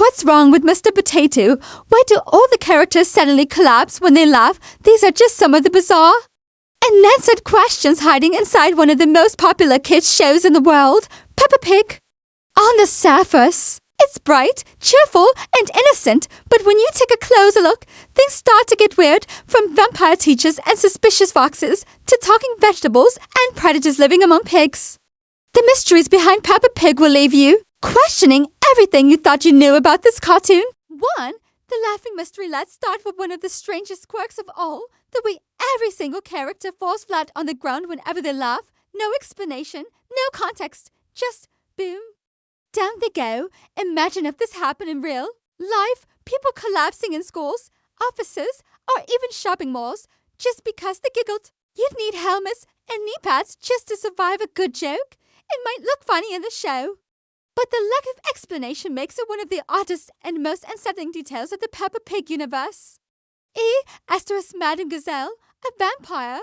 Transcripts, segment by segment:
What's wrong with Mr. Potato? Why do all the characters suddenly collapse when they laugh? These are just some of the bizarre and unanswered questions hiding inside one of the most popular kids shows in the world, Peppa Pig. On the surface, it's bright, cheerful, and innocent, but when you take a closer look, things start to get weird, from vampire teachers and suspicious foxes to talking vegetables and predators living among pigs. The mysteries behind Peppa Pig will leave you questioning everything you thought you knew about this cartoon. 1. The laughing mystery. Let's start with one of the strangest quirks of all, the way every single character falls flat on the ground whenever they laugh. No explanation, no context, just boom. Down they go. Imagine if this happened in real life, people collapsing in schools, offices, or even shopping malls just because they giggled. You'd need helmets and knee pads just to survive a good joke. It might look funny in the show, but the lack of explanation makes it one of the oddest and most unsettling details of the Peppa Pig universe. Madame Gazelle, a vampire.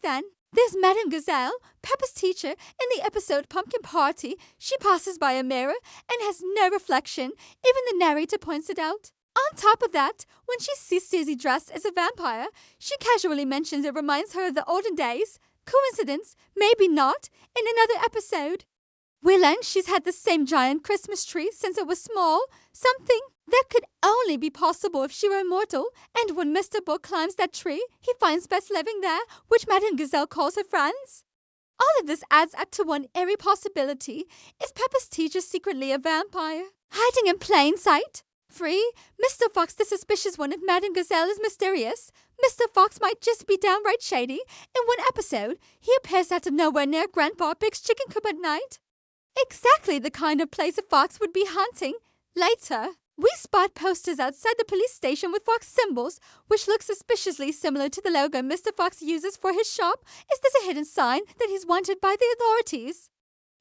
Then, there's Madame Gazelle, Peppa's teacher, in the episode Pumpkin Party. She passes by a mirror and has no reflection. Even the narrator points it out. On top of that, when she sees Susie dressed as a vampire, she casually mentions it reminds her of the olden days. Coincidence? Maybe not. In another episode, we learn she's had the same giant Christmas tree since it was small, something that could only be possible if she were immortal. And when Mr. Bull climbs that tree, he finds Bess living there, which Madame Gazelle calls her friends. All of this adds up to one eerie possibility. Is Peppa's teacher secretly a vampire, hiding in plain sight? 3. Mr. Fox, the suspicious one if Madame Gazelle is mysterious. Mr. Fox might just be downright shady. In one episode, he appears out of nowhere near Grandpa Pig's chicken coop at night. Exactly the kind of place a fox would be hunting. Later, we spot posters outside the police station with fox symbols, which look suspiciously similar to the logo Mr. Fox uses for his shop. Is this a hidden sign that he's wanted by the authorities?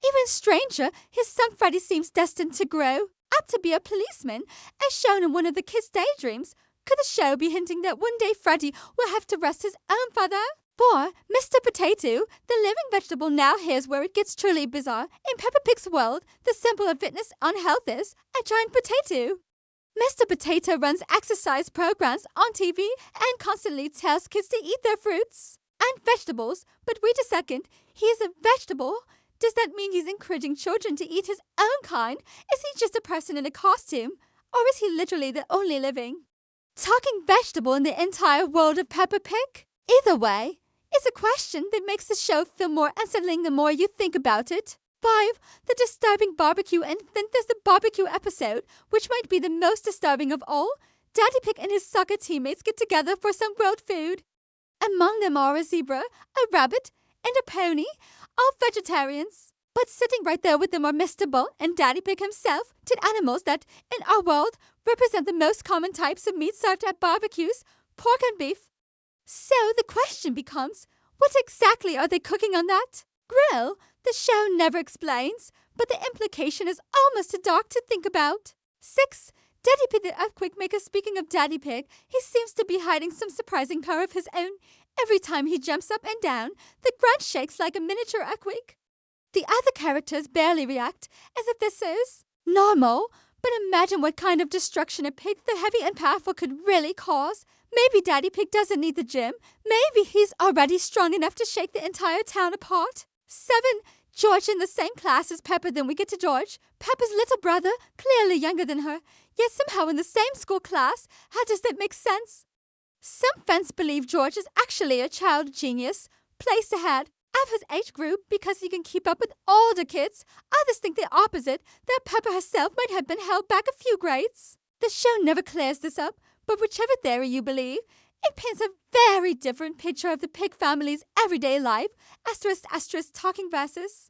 Even stranger, his son Freddy seems destined to grow up to be a policeman, as shown in one of the kids' daydreams. Could the show be hinting that one day Freddy will have to arrest his own father? 4. Mr. Potato, the living vegetable. Now here's where it gets truly bizarre. In Peppa Pig's world, the symbol of fitness on health is a giant potato. Mr. Potato runs exercise programs on TV and constantly tells kids to eat their fruits and vegetables. But wait a second, he is a vegetable? Does that mean he's encouraging children to eat his own kind? Is he just a person in a costume? Or is he literally the only living talking vegetable in the entire world of Peppa Pig? Either way, it's a question that makes the show feel more unsettling the more you think about it. 5. The disturbing barbecue. And then there's the barbecue episode, which might be the most disturbing of all. Daddy Pig and his soccer teammates get together for some grilled food. Among them are a zebra, a rabbit, and a pony, all vegetarians. But sitting right there with them are Mr. Bull and Daddy Pig himself, two animals that, in our world, represent the most common types of meat served at barbecues, pork and beef. So the question becomes, what exactly are they cooking on that grill? The show never explains, but the implication is almost too dark to think about. 6. Daddy Pig the Earthquake Maker. Speaking of Daddy Pig, he seems to be hiding some surprising power of his own. Every time he jumps up and down, the ground shakes like a miniature earthquake. The other characters barely react, as if this is normal. But imagine what kind of destruction a pig so heavy and powerful could really cause. Maybe Daddy Pig doesn't need the gym. Maybe he's already strong enough to shake the entire town apart. 7. George in the same class as Peppa. Then we get to George, Peppa's little brother, clearly younger than her, yet somehow in the same school class. How does that make sense? Some fans believe George is actually a child genius, placed ahead of his age group because he can keep up with all the kids. Others think the opposite, that Peppa herself might have been held back a few grades. The show never clears this up, but whichever theory you believe, it paints a very different picture of the pig family's everyday life. ***, talking versus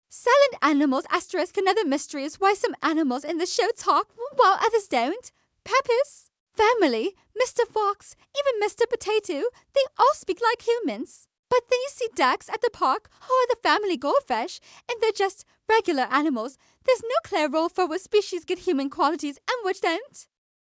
silent animals. ***, another mystery is why some animals in the show talk while others don't. Peppa's family, Mr. Fox, even Mr. Potato, they all speak like humans. But then you see ducks at the park, who are the family goldfish, and they're just regular animals. There's no clear rule for what species get human qualities and which don't.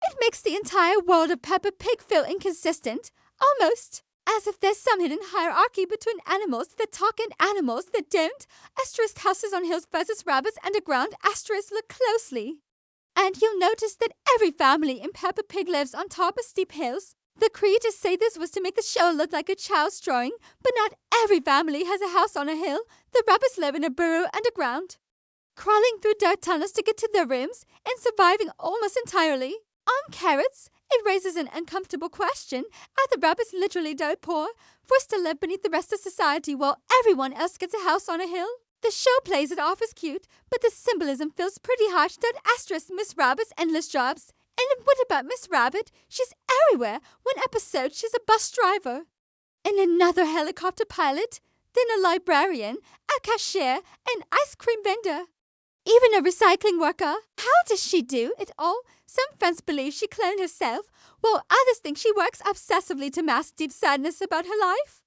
It makes the entire world of Peppa Pig feel inconsistent, almost as if there's some hidden hierarchy between animals that talk and animals that don't. ***, houses on hills versus rabbits underground. ***, look closely And you'll notice that every family in Peppa Pig lives on top of steep hills. The creators say this was to make the show look like a child's drawing, but not every family has a house on a hill. The rabbits live in a burrow underground, crawling through dirt tunnels to get to their rooms and surviving almost entirely on carrots. It raises an uncomfortable question. Are the rabbits literally dirt poor, forced to live beneath the rest of society while everyone else gets a house on a hill? The show plays it off as cute, but the symbolism feels pretty harsh that asterisk Miss Rabbit's endless jobs. And what about Miss Rabbit? She's everywhere. One episode, she's a bus driver, and another helicopter pilot, then a librarian, a cashier, an ice cream vendor, even a recycling worker. How does she do it all? Some fans believe she cloned herself, while others think she works obsessively to mask deep sadness about her life.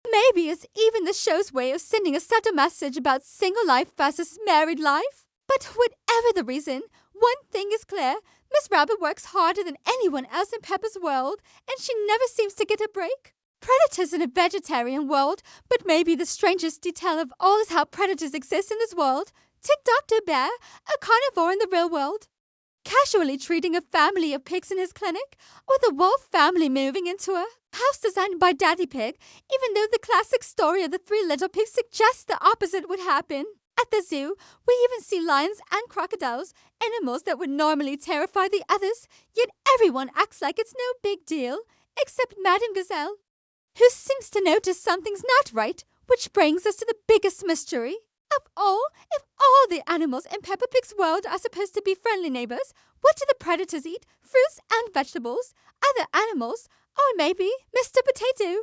Maybe it's even the show's way of sending a subtle message about single life versus married life. But whatever the reason, one thing is clear. Miss Rabbit works harder than anyone else in Peppa's world, and she never seems to get a break. Predators in a vegetarian world, but maybe the strangest detail of all is how predators exist in this world. Take Dr. Bear, a carnivore in the real world, casually treating a family of pigs in his clinic, or the wolf family moving into a house designed by Daddy Pig, even though the classic story of the three little pigs suggests the opposite would happen. At the zoo, we even see lions and crocodiles, animals that would normally terrify the others, yet everyone acts like it's no big deal, except Madame Gazelle, who seems to notice something's not right, which brings us to the biggest mystery of all. If all the animals in Peppa Pig's world are supposed to be friendly neighbors, what do the predators eat? Fruits and vegetables, other animals, or maybe Mr. Potato?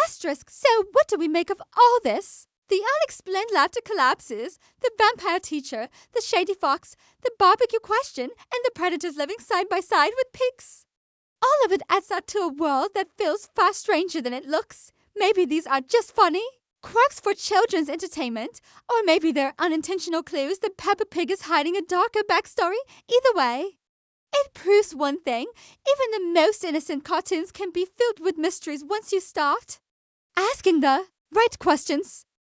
Asterisk, so what do we make of all this? The unexplained laughter collapses, the vampire teacher, the shady fox, the barbecue question, and the predators living side by side with pigs. All of it adds up to a world that feels far stranger than it looks. Maybe these are just funny quirks for children's entertainment, or maybe they're unintentional clues that Peppa Pig is hiding a darker backstory. Either way, it proves one thing. Even the most innocent cartoons can be filled with mysteries once you start asking the right questions.